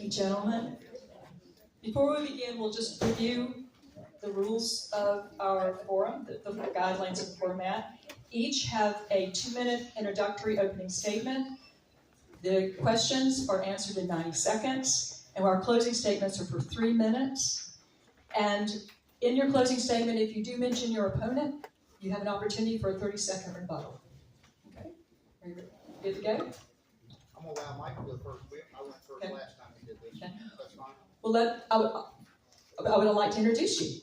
you, gentlemen. Before we begin, we'll just review the rules of our forum, the guidelines of the format. Each have a 2-minute introductory opening statement. The questions are answered in 90 seconds, and our closing statements are for 3 minutes. And in your closing statement, if you do mention your opponent, you have an opportunity for a 30-second rebuttal. Okay? Are you good to go? I'm going to allow Mike to go first. I went first Okay. last time he did this. Okay. That's fine. Well, I would like to introduce you.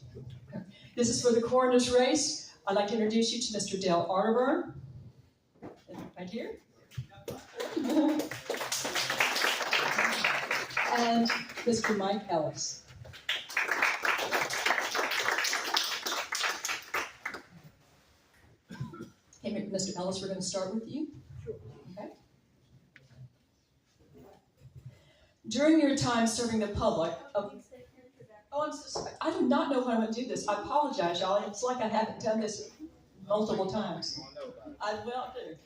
Okay. This is for the coroner's race. I'd like to introduce you to Mr. Dale Arterburn. Right here. And Mr. Mike Ellis. Okay, Mr. Ellis, we're going to start with you. Sure. Okay. During your time serving the public, I'm so sorry. I do not know how I'm going to do this. I apologize, y'all. It's like I haven't done this multiple times. I will do.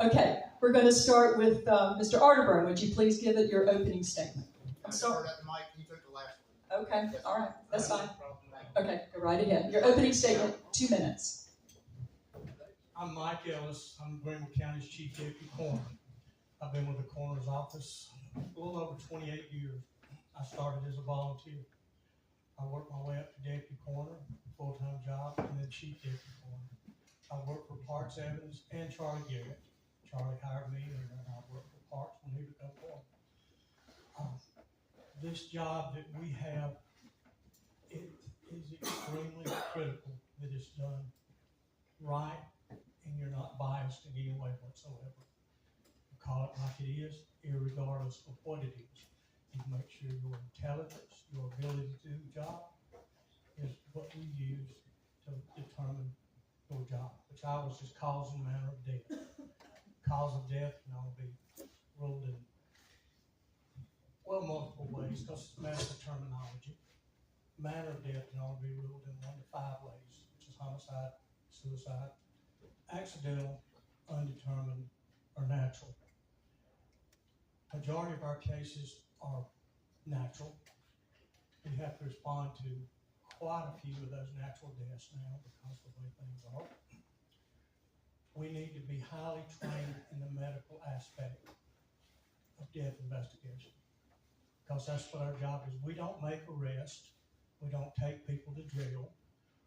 Okay, we're going to start with Mr. Arterburn. Would you please give it your opening statement? I'm sorry. Mike, he took the last one. Okay, all right, that's fine. Okay, go right ahead. Your opening statement, 2 minutes. I'm Mike Ellis. I'm Greenville County's Chief Deputy Coroner. I've been with the coroner's office a little over 28 years. I started as a volunteer. I worked my way up to Deputy Coroner, full-time job, and then Chief Deputy Coroner. I worked for Parks Evans and Charlie Garrett. Charlie hired me, and then I worked for Parks when he became coroner. This job that we have, it is extremely critical that it's done right and you're not biased in any way whatsoever. You call it like it is, irregardless of what it is. You make sure your intelligence, your ability to do the job is what we use to determine your job, which I was just cause and manner of death. Cause of death can only be ruled in, well, multiple ways, because it's medical terminology. Manner of death can only be ruled in 1 to 5 ways, which is homicide, suicide, accidental, undetermined, or natural. Majority of our cases are natural. We have to respond to quite a few of those natural deaths now because of the way things are. We need to be highly trained in the medical aspect of death investigation, because that's what our job is. We don't make arrests. We don't take people to jail.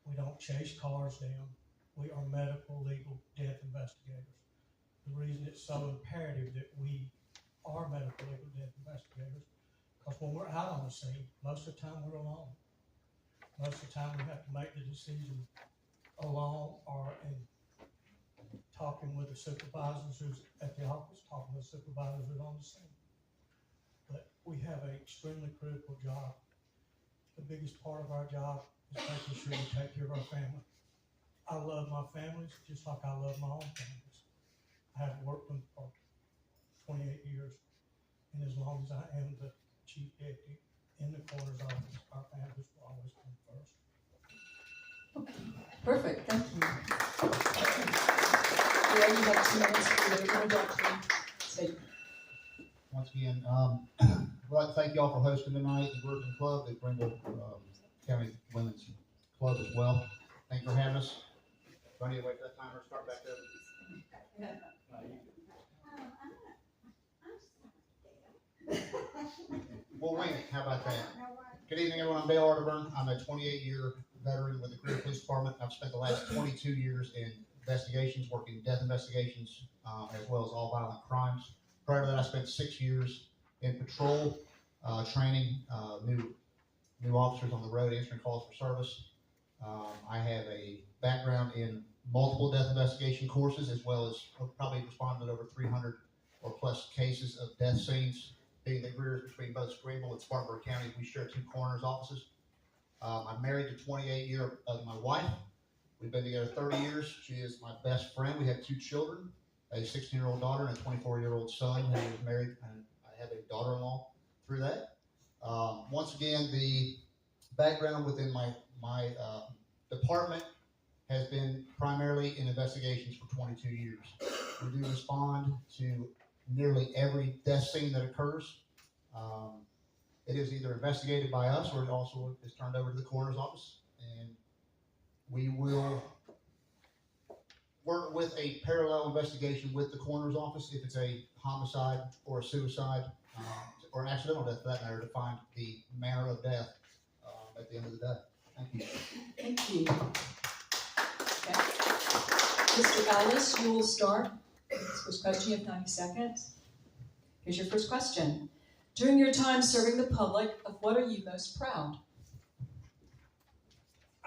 We don't chase cars down. We are medical, legal death investigators. The reason it's so imperative that we are medical, legal death investigators, because when we're out on the scene, most of the time we're alone. Most of the time we have to make the decision alone or in talking with the supervisors who's at the office, talking with the supervisors who's on the scene. But we have an extremely critical job. The biggest part of our job is making sure we take care of our family. I love my families just like I love my own families. I have worked with them for 28 years, and as long as I am the chief deputy in the coroner's office, our families will always come first. Okay. Perfect, thank you. Yeah, you have 2 minutes for your introductory statement. Once again, I'd like to thank y'all for hosting tonight, the Virgin Club, the Greenville County Women's Club as well. Thank you for having us. Do I need to wait for that timer to start back up? Yeah. We'll wing it. How about that? Good evening, everyone. I'm Dale Arterburn. I'm a 28-year veteran with the Greenville Police Department. I've spent the last 22 years in investigations, working death investigations, as well as all violent crimes. Prior to that, I spent 6 years in patrol, training new officers on the road, answering calls for service. I have a background in multiple death investigation courses, as well as probably responded to over 300 or plus cases of death scenes, being the careers between both Greenville and Spartanburg counties. We share 2 coroner's offices. I'm married to 28 years of my wife. We've been together 30 years. She is my best friend. We have 2 children, a 16-year-old daughter and a 24-year-old son who is married, and I have a daughter-in-law through that. Once again, the background within my department has been primarily in investigations for 22 years. We do respond to nearly every death scene that occurs. It is either investigated by us or it also is turned over to the coroner's office. And we will work with a parallel investigation with the coroner's office if it's a homicide or a suicide or an accidental death for that matter, to find the manner of death at the end of the day. Thank you. Thank you. Okay. Mr. Ellis, you will start with this first question. You have 90 seconds. Here's your first question. During your time serving the public, of what are you most proud?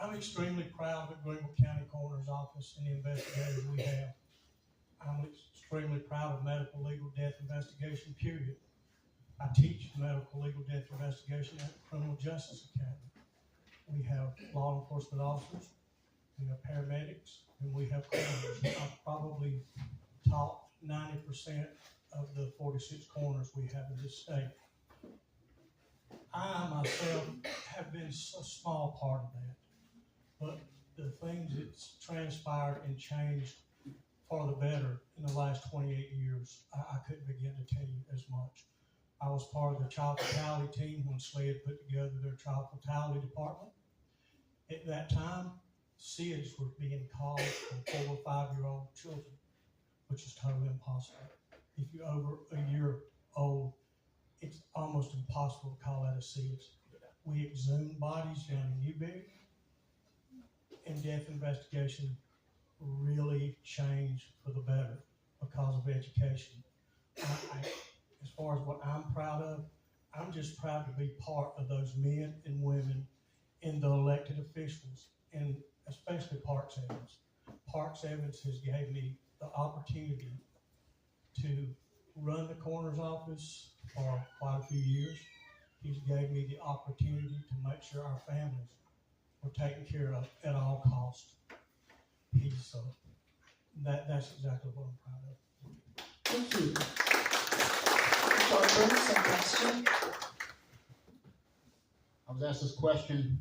I'm extremely proud of the Greenville County Coroner's Office and the investigators we have. I'm extremely proud of medical legal death investigation, period. I teach medical legal death investigation at the Criminal Justice Academy. We have law enforcement officers, we have paramedics, and we have coroners. I've probably taught 90% of the 46 coroners we have in this state. I myself have been a small part of that, but the things that's transpired and changed for the better in the last 28 years, I couldn't begin to tell you as much. I was part of the child fatality team when SLED put together their child fatality department. At that time, SIDS were being called from 4 or 5-year-old children, which is totally impossible. If you're over a year old, it's almost impossible to call that a SIDS. We exhumed bodies down in Newberry, and death investigation really changed for the better because of education. As far as what I'm proud of, I'm just proud to be part of those men and women in the elected officials, and especially Parks Evans. Parks Evans has gave me the opportunity to run the coroner's office for quite a few years. He's gave me the opportunity to make sure our families were taken care of at all costs. That's exactly what I'm proud of. Thank you. Mr. same question. I was asked this question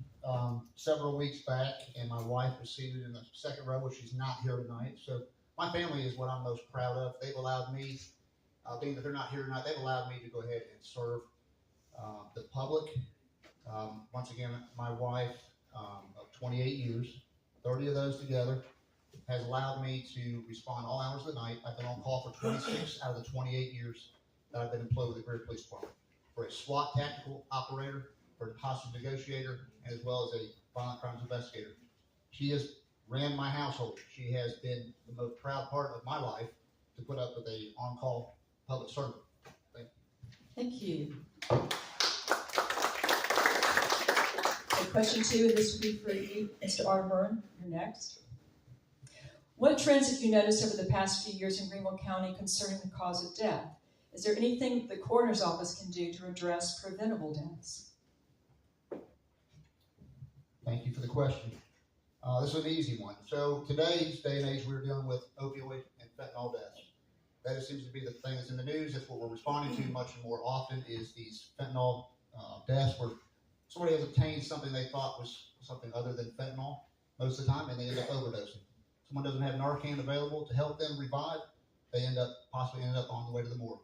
several weeks back, and my wife was seated in the second row, where she's not here tonight. So my family is what I'm most proud of. They've allowed me, being that they're not here tonight, they've allowed me to go ahead and serve the public. Once again, my wife of 28 years, 30 of those together, has allowed me to respond all hours of the night. I've been on call for 26 out of the 28 years that I've been employed with the Greenville Police Department. For a SWAT tactical operator, for a hostage negotiator, as well as a violent crimes investigator. She has ran my household. She has been the most proud part of my life to put up with a on-call public servant. Thank you. Okay, question 2, and this will be for you, Mr. Arburn. You're next. What trends have you noticed over the past few years in Greenville County concerning the cause of death? Is there anything the coroner's office can do to address preventable deaths? Thank you for the question. This is an easy one. So today's day and age, we're dealing with opioid and fentanyl deaths. That seems to be the thing that's in the news. That's what we're responding to much more often, is these fentanyl deaths where somebody has obtained something they thought was something other than fentanyl most of the time, and they end up overdosing. Someone doesn't have Narcan available to help them revive, they possibly end up on the way to the morgue.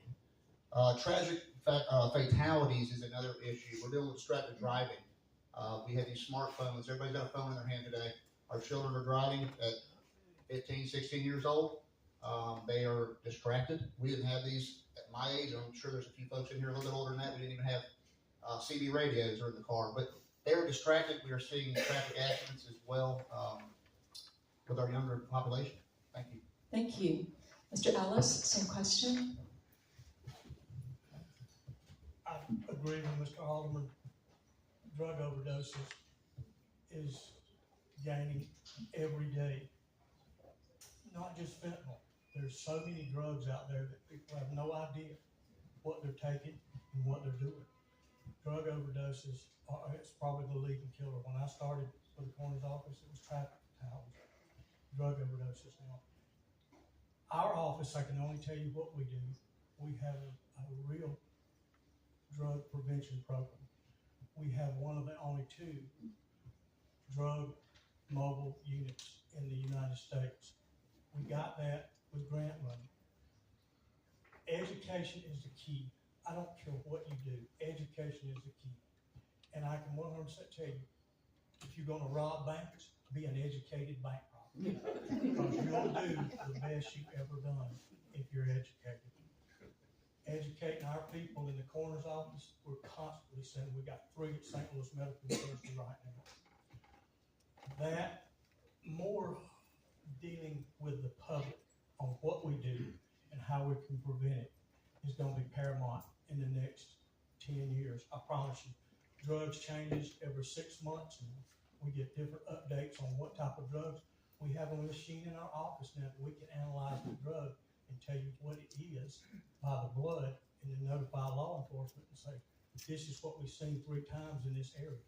Tragic fatalities is another issue. We're dealing with distracted driving. We have these smartphones. Everybody's got a phone in their hand today. Our children are driving at 15, 16 years old. They are distracted. We didn't have these at my age. I'm sure there's a few folks in here a little bit older than that. We didn't even have CB radios or in the car. But they are distracted. We are seeing traffic accidents as well with our younger population. Thank you. Thank you. Mr. Ellis, same question. I agree with Mr. Alderman. Drug overdoses is gaining every day. Not just fentanyl. There's so many drugs out there that people have no idea what they're taking and what they're doing. Drug overdoses it's probably the leading killer. When I started with the coroner's office, it was traffic fatalities. Drug overdoses now. Our office, I can only tell you what we do. We have a real drug prevention program. We have one of the only 2 drug mobile units in the United States. We got that with grant money. Education is the key. I don't care what you do, education is the key. And I can 100% tell you, if you're gonna rob banks, be an educated bank robber. Because you'll do the best you've ever done if you're educated. Educating our people in the coroner's office, we're constantly sending, we got 3 at St. Louis Medical University right now. That more dealing with the public on what we do and how we can prevent it is gonna be paramount in the next 10 years. I promise you. Drugs changes every 6 months, and we get different updates on what type of drugs. We have a machine in our office now that we can analyze the drug and tell you what it is by the blood, and then notify law enforcement and say, this is what we've seen 3 times in this area.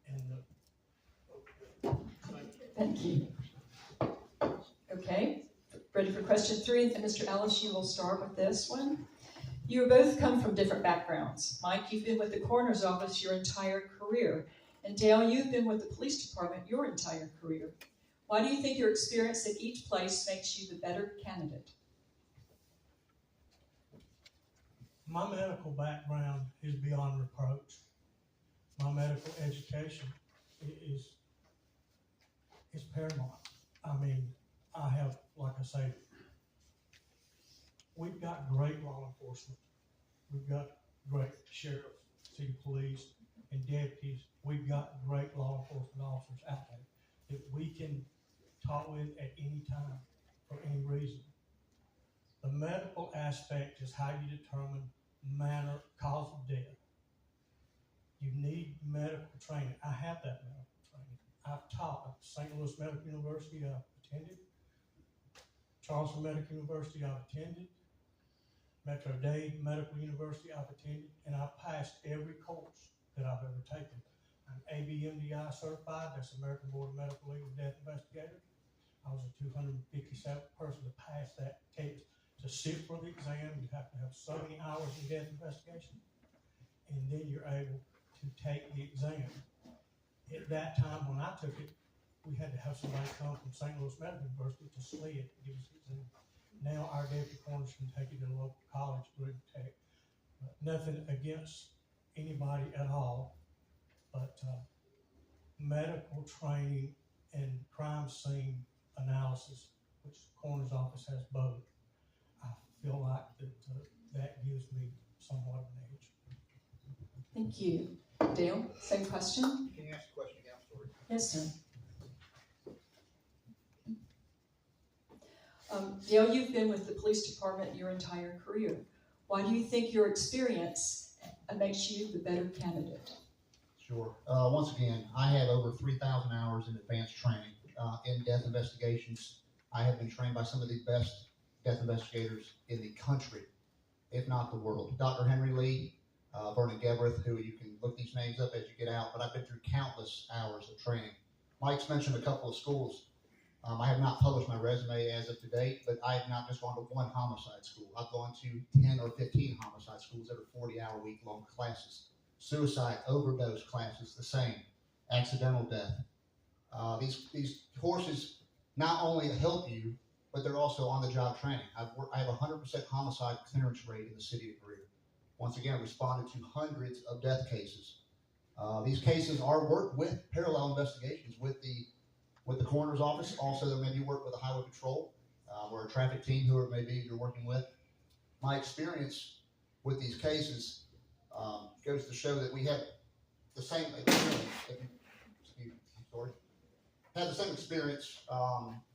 And Thank you. Okay, ready for question 3? And Mr. Ellis, you will start with this one. You both come from different backgrounds. Mike, you've been with the coroner's office your entire career. And Dale, you've been with the police department your entire career. Why do you think your experience at each place makes you the better candidate? my medical background is beyond reproach. My medical education is paramount. I mean, I have, like I say, we've got great law enforcement. We've got great sheriffs, city police, and deputies. We've got great law enforcement officers out there that we can talk with at any time for any reason. The medical aspect is how you determine manner, cause of death. You need medical training. I have that medical training. I've taught at St. Louis Medical University, I've attended. Charleston Medical University, I've attended. Metro Dade Medical University, I've attended, and I've passed every course that I've ever taken. I'm ABMDI certified, that's American Board of Medical Legal Death Investigator. I was a 257th person to pass that test. To sit for the exam, you have to have so many hours in death investigation, and then you're able to take the exam. At that time when I took it, we had to have somebody come from St. Louis Medical University to SLED to give us the exam. Now our deputy coroners can take it in a local college, Greenville Tech. Nothing against anybody at all, but medical training and crime scene analysis, which the coroner's office has both, I feel like that gives me somewhat of an edge. Thank you. Dale, same question? Can you ask the question again? Sorry. Yes, sir. Dale, you've been with the police department your entire career. Why do you think your experience makes you the better candidate? Sure. Once again, I have over 3,000 hours in advanced training in death investigations. I have been trained by some of the best death investigators in the country, if not the world. Dr. Henry Lee, Vernon Gebreth, who you can look these names up as you get out, but I've been through countless hours of training. Mike's mentioned a couple of schools. I have not published my resume as of today, but I have not just gone to one homicide school. I've gone to 10 or 15 homicide schools that are 40-hour week-long classes. Suicide, overdose classes, the same. Accidental death. These courses not only help you, but they're also on-the-job training. I have a 100% homicide clearance rate in the city of Greenville. Once again, I responded to hundreds of death cases. These cases are worked with parallel investigations with the coroner's office. Also, there may be work with the highway patrol or a traffic team, whoever it may be you're working with. My experience with these cases goes to show that we have the same experience. Have the same experience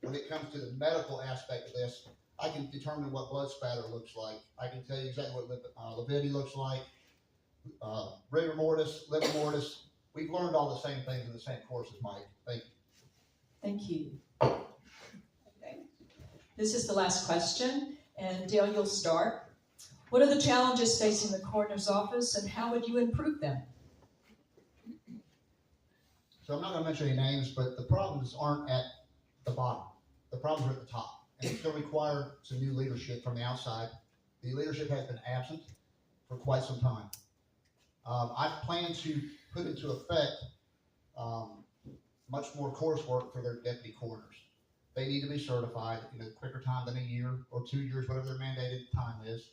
when it comes to the medical aspect of this. I can determine what blood spatter looks like. I can tell you exactly what lividity looks like, rigor mortis, liver mortis. We've learned all the same things in the same courses, Mike. Thank you. Thank you. Okay. This is the last question, and Dale, you'll start. What are the challenges facing the coroner's office, and how would you improve them? So I'm not going to mention any names, but the problems aren't at the bottom. The problems are at the top. And it's going to require some new leadership from the outside. The leadership has been absent for quite some time. I plan to put into effect much more coursework for their deputy coroners. They need to be certified in a quicker time than a year or 2 years, whatever their mandated time is.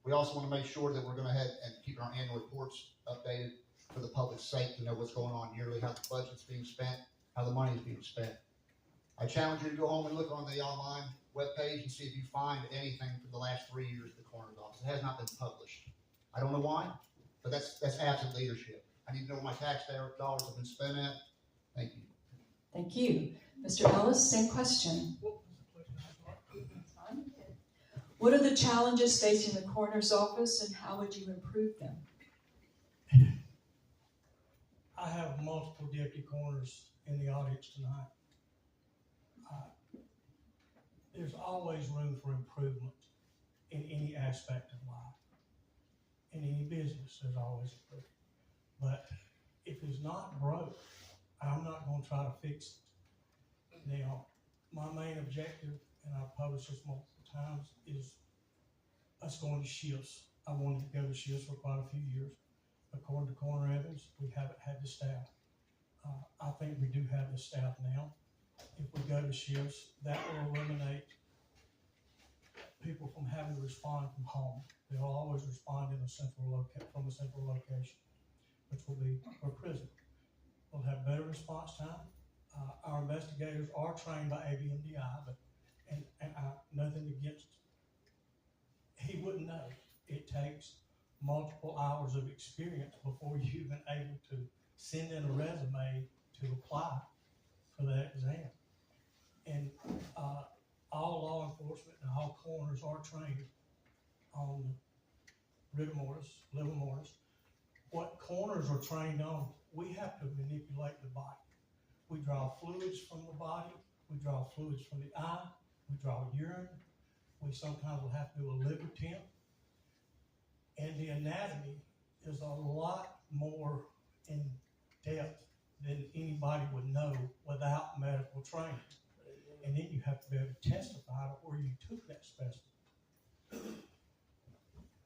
We also want to make sure that we're going ahead and keep our annual reports updated for the public's sake to know what's going on yearly, how the budget's being spent, how the money is being spent. I challenge you to go home and look on the online webpage and see if you find anything for the last 3 years at the coroner's office. It has not been published. I don't know why, but that's absent leadership. I need to know where my taxpayer dollars have been spent at. Thank you. Thank you. Mr. Ellis, same question. What are the challenges facing the coroner's office and how would you improve them? I have multiple deputy coroners in the audience tonight. There's always room for improvement in any aspect of life. In any business, there's always improvement. But if it's not broke, I'm not going to try to fix it. Now, my main objective, and I've published this multiple times, is us going to shifts. I wanted to go to shifts for quite a few years. According to Coroner Evans, we haven't had the staff. I think we do have the staff now. If we go to shifts, that will eliminate people from having to respond from home. They'll always respond in from a central location, which will be a prison. We'll have better response time. Our investigators are trained by ABMDI, but and nothing against. He wouldn't know. It takes multiple hours of experience before you're even able to send in a resume to apply for that exam. And all law enforcement and all coroners are trained on rigor mortis, livor mortis. What coroners are trained on, we have to manipulate the body. We draw fluids from the body, we draw fluids from the eye, we draw urine, we sometimes will have to do a liver temp. And the anatomy is a lot more in depth than anybody would know without medical training. And then you have to be able to testify to where you took that specimen.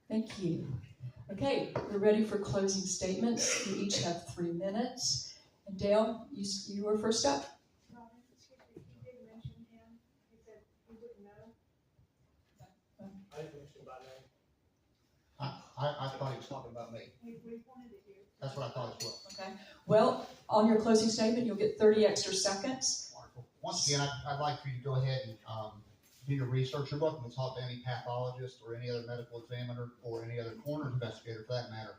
Thank you. Okay, we're ready for closing statements. You each have 3 minutes. And Dale, you were first up. Robin, excuse me, you did mention him. He said he wouldn't know. I didn't mention by name. I thought he was talking about me. We wanted to hear. That's what I thought as well. Okay. Well, on your closing statement, you'll get 30 extra seconds. Wonderful. Once again, I'd like for you to go ahead and do your research. You're welcome to talk to any pathologist or any other medical examiner or any other coroner's investigator for that matter.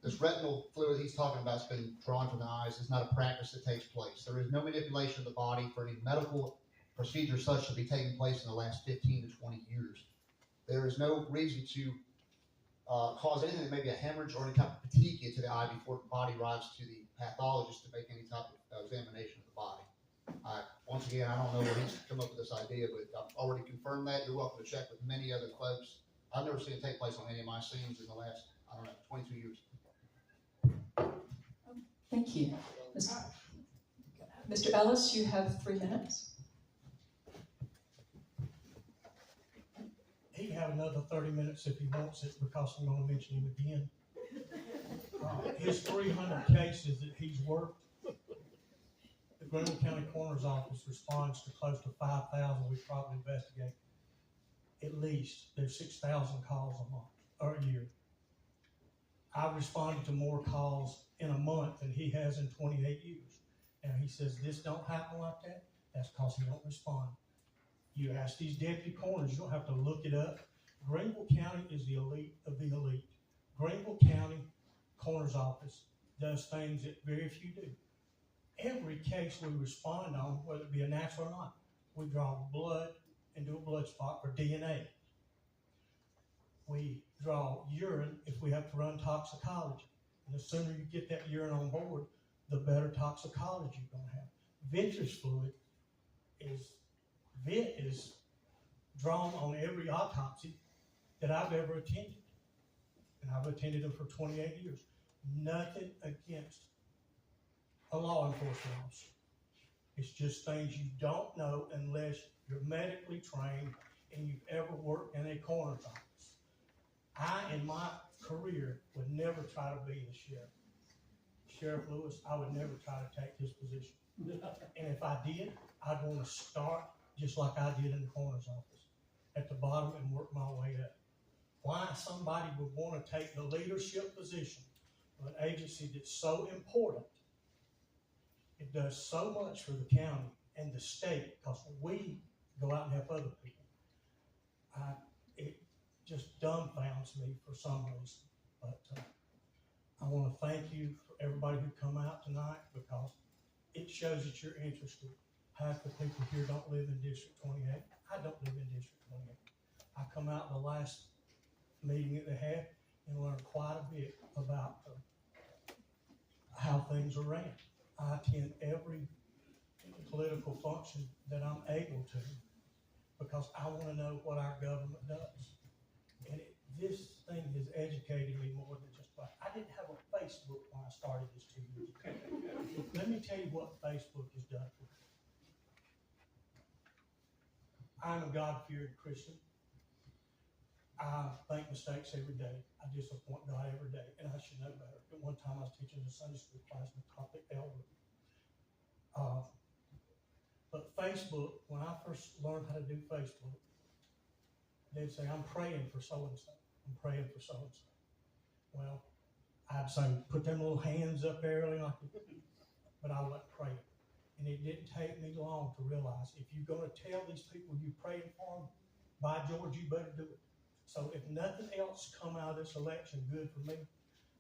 This retinal fluid he's talking about has been drawn from the eyes. It's not a practice that takes place. There is no manipulation of the body for any medical procedure such to be taking place in the last 15 to 20 years. There is no reason to cause anything that may be a hemorrhage or any type of fatigue into the eye before the body arrives to the pathologist to make any type of examination of the body. Once again, I don't know where he's come up with this idea, but I've already confirmed that. You're welcome to check with many other folks. I've never seen it take place on any of my scenes in the last, 22 years. Thank you. Mr. Ellis, you have 3 minutes. He can have another 30 minutes if he wants it because I'm going to mention him again. His 300 cases that he's worked, the Greenville County Coroner's Office responds to close to 5,000 we probably investigate. At least there's 6,000 calls a month or a year. I've responded to more calls in a month than he has in 28 years. Now he says this don't happen like that. That's because he don't respond. You ask these deputy coroners, you don't have to look it up. Greenville County is the elite of the elite. Greenville County Coroner's Office does things that very few do. Every case we respond on, whether it be a natural or not, we draw blood and do a blood spot for DNA. We draw urine if we have to run toxicology. And the sooner you get that urine on board, the better toxicology you're going to have. Vitreous fluid is drawn on every autopsy that I've ever attended. And I've attended them for 28 years. Nothing against a law enforcement officer. It's just things you don't know unless you're medically trained and you've ever worked in a coroner's office. I, in my career, would never try to be the sheriff. Sheriff Lewis, I would never try to take his position. And if I did, I'd want to start just like I did in the coroner's office, at the bottom and work my way up. why somebody would want to take the leadership position of an agency that's so important. It does so much for the county and the state, because we go out and help other people. It just dumbfounds me for some reason. But I want to thank you for everybody who come out tonight, because it shows that you're interested. Half the people here don't live in District 28. I don't live in District 28. I come out the last meeting that they had and learned quite a bit about how things are ran. I attend every political function that I'm able to, because I want to know what our government does. And this thing has educated me more than just about. I didn't have a Facebook when I started this 2 years ago. Let me tell you what Facebook has done for me. I'm a God-fearing Christian. I make mistakes every day. I disappoint God every day, and I should know better. At one time, I was teaching a Sunday school class on the topic elder. But Facebook, when I first learned how to do Facebook, they'd say, I'm praying for so-and-so. I'm praying for so-and-so. Well, I'd say, put them little hands up there, but I wasn't praying. And it didn't take me long to realize, if you're going to tell these people you're praying for them, by George, you better do it. So if nothing else come out of this election good for me,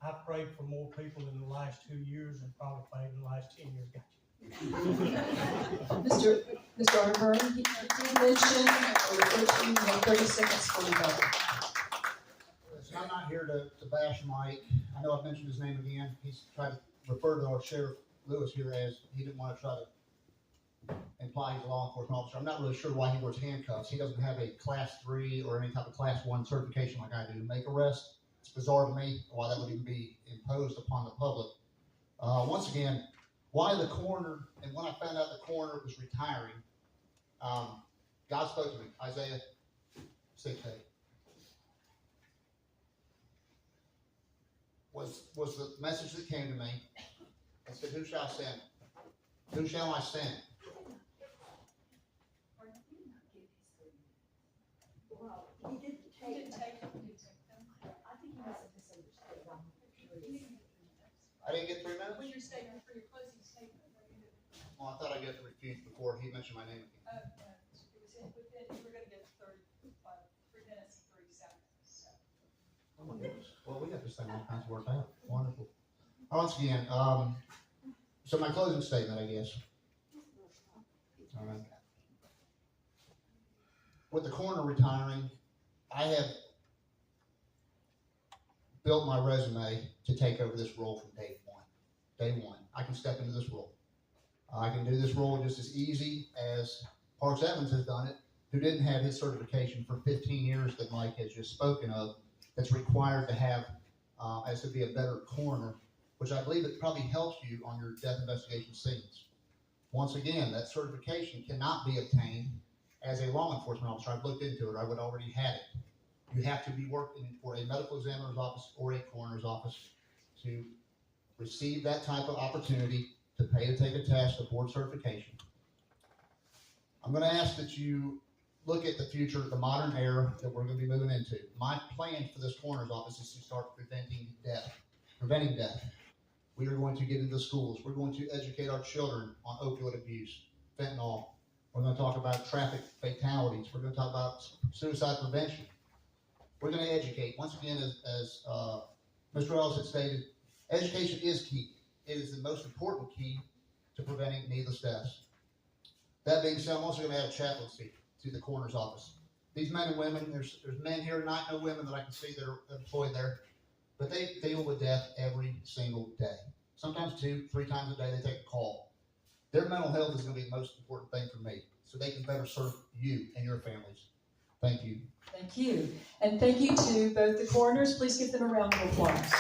I prayed for more people in the last 2 years than probably prayed in the last 10 years. Gotcha. Mr. Arterburn, he did mention, or refer to, you have 30 seconds for rebuttal. Listen, I'm not here to bash Mike. I know I've mentioned his name again. He's tried to refer to our Sheriff Lewis here as he didn't want to try to imply he's a law enforcement officer. I'm not really sure why he wears handcuffs. He doesn't have a Class 3 or any type of Class 1 certification like I do to make arrests. It's bizarre to me why that would even be imposed upon the public. Once again, why the coroner, and when I found out the coroner was retiring, God spoke to me, Isaiah 6:8. Was the message that came to me. I said, who shall I send? Who shall I send? Well, he didn't take them. I think he must have misunderstood. I didn't get 3 minutes? When your statement for your closing statement. Well, I thought I'd get refused before he mentioned my name again. No, it was within, you were going to get 3 minutes and 30 seconds. So. Oh my goodness. Well, we got this thing all kinds of worked out. Wonderful. Once again, so my closing statement, I guess. All right. With the coroner retiring, I have built my resume to take over this role from day one. Day one, I can step into this role. I can do this role just as easy as Parks Evans has done it, who didn't have his certification for 15 years that Mike has just spoken of, that's required to have as to be a better coroner, which I believe it probably helps you on your death investigation scenes. Once again, that certification cannot be obtained as a law enforcement officer. I've looked into it. I would already have it. You have to be working for a medical examiner's office or a coroner's office to receive that type of opportunity to pay to take a test, a board certification. I'm going to ask that you look at the future, the modern era that we're going to be moving into. My plan for this coroner's office is to start preventing death. We are going to get into schools. We're going to educate our children on opioid abuse, fentanyl. We're going to talk about traffic fatalities. We're going to talk about suicide prevention. We're going to educate. Once again, as Mr. Ellis had stated, education is key. It is the most important key to preventing needless deaths. That being said, I'm also going to add a chaplaincy to the coroner's office. These men and women, there's men here tonight, no women that I can see that are employed there, but they deal with death every single day. Sometimes 2, 3 times a day they take a call. Their mental health is going to be the most important thing for me, so they can better serve you and your families. Thank you. Thank you. And thank you to both the coroners. Please give them a round of applause.